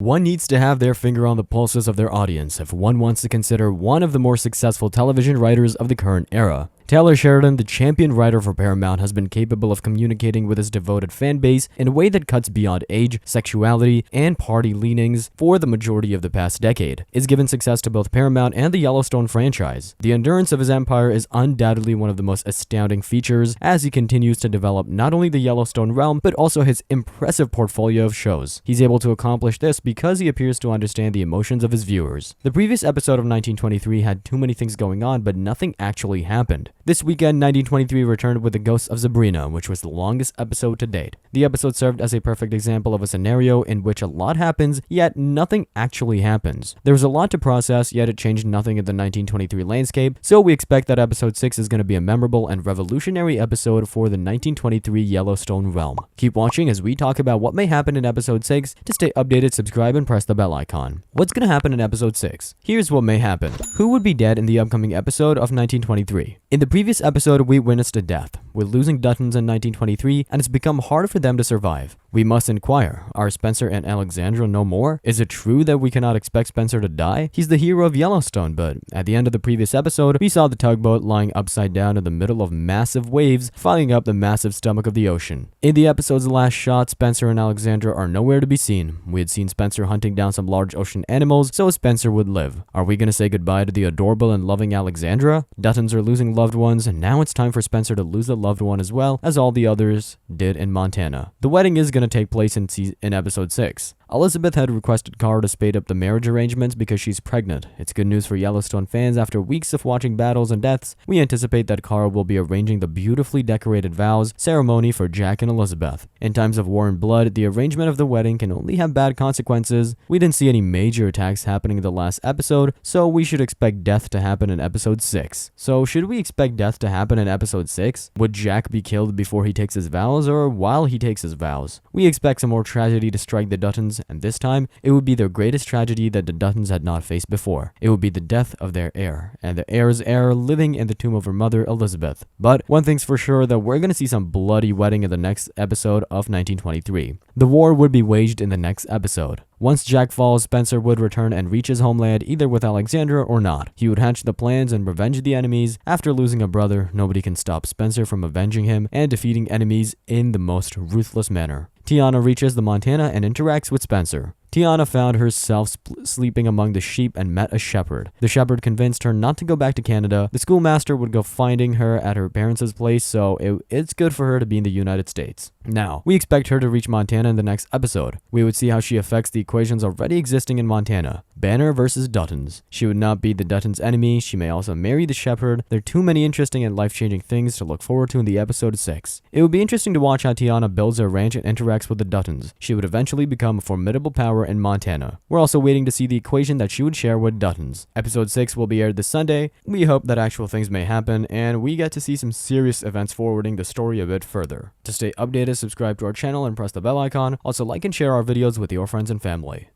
One needs to have their finger on the pulses of their audience if one wants to consider one of the more successful television writers of the current era. Taylor Sheridan, the champion writer for Paramount, has been capable of communicating with his devoted fan base in a way that cuts beyond age, sexuality, and party leanings for the majority of the past decade. It's given success to both Paramount and the Yellowstone franchise. The endurance of his empire is undoubtedly one of the most astounding features as he continues to develop not only the Yellowstone realm, but also his impressive portfolio of shows. He's able to accomplish this because he appears to understand the emotions of his viewers. The previous episode of 1923 had too many things going on, but nothing actually happened. This weekend, 1923 returned with the Ghosts of Sabrina, which was the longest episode to date. The episode served as a perfect example of a scenario in which a lot happens, yet nothing actually happens. There was a lot to process, yet it changed nothing in the 1923 landscape, so we expect that episode 6 is going to be a memorable and revolutionary episode for the 1923 Yellowstone realm. Keep watching as we talk about what may happen in episode 6. To stay updated, subscribe and press the bell icon. What's going to happen in episode 6? Here's what may happen. Who would be dead in the upcoming episode of 1923? In the previous episode, we witnessed a death. We're losing Duttons in 1923, and it's become hard for them to survive. We must inquire, are Spencer and Alexandra no more? Is it true that we cannot expect Spencer to die? He's the hero of Yellowstone, but at the end of the previous episode, we saw the tugboat lying upside down in the middle of massive waves, fighting up the massive stomach of the ocean. In the episode's last shot, Spencer and Alexandra are nowhere to be seen. We had seen Spencer hunting down some large ocean animals, so Spencer would live. Are we gonna say goodbye to the adorable and loving Alexandra? Duttons are losing loved ones, and now it's time for Spencer to lose a loved one as well as all the others did in Montana. The wedding is going to take place in episode 6. Elizabeth had requested Carl to speed up the marriage arrangements because she's pregnant. It's good news for Yellowstone fans. After weeks of watching battles and deaths, we anticipate that Carl will be arranging the beautifully decorated vows ceremony for Jack and Elizabeth. In times of war and blood, the arrangement of the wedding can only have bad consequences. We didn't see any major attacks happening in the last episode, so we should expect death to happen in episode 6. So should we expect death to happen in episode 6? Would Jack be killed before he takes his vows or while he takes his vows? We expect some more tragedy to strike the Duttons, and this time, it would be their greatest tragedy that the Duttons had not faced before. It would be the death of their heir, and the heir's heir living in the tomb of her mother, Elizabeth. But one thing's for sure, that we're gonna see some bloody wedding in the next episode of 1923. The war would be waged in the next episode. Once Jack falls, Spencer would return and reach his homeland either with Alexandra or not. He would hatch the plans and revenge the enemies. After losing a brother, nobody can stop Spencer from avenging him and defeating enemies in the most ruthless manner. Tiana reaches the Montana and interacts with Spencer. Tiana found herself sleeping among the sheep and met a shepherd. The shepherd convinced her not to go back to Canada. The schoolmaster would go finding her at her parents' place, so it's good for her to be in the United States. Now, we expect her to reach Montana in the next episode. We would see how she affects the equations already existing in Montana. Banner versus Duttons. She would not be the Duttons' enemy. She may also marry the shepherd. There are too many interesting and life-changing things to look forward to in the episode 6. It would be interesting to watch how Tiana builds her ranch and interacts with the Duttons. She would eventually become a formidable power in Montana. We're also waiting to see the equation that she would share with Duttons. Episode 6 will be aired this Sunday. We hope that actual things may happen, and we get to see some serious events forwarding the story a bit further. To stay updated, subscribe to our channel and press the bell icon. Also, like and share our videos with your friends and family.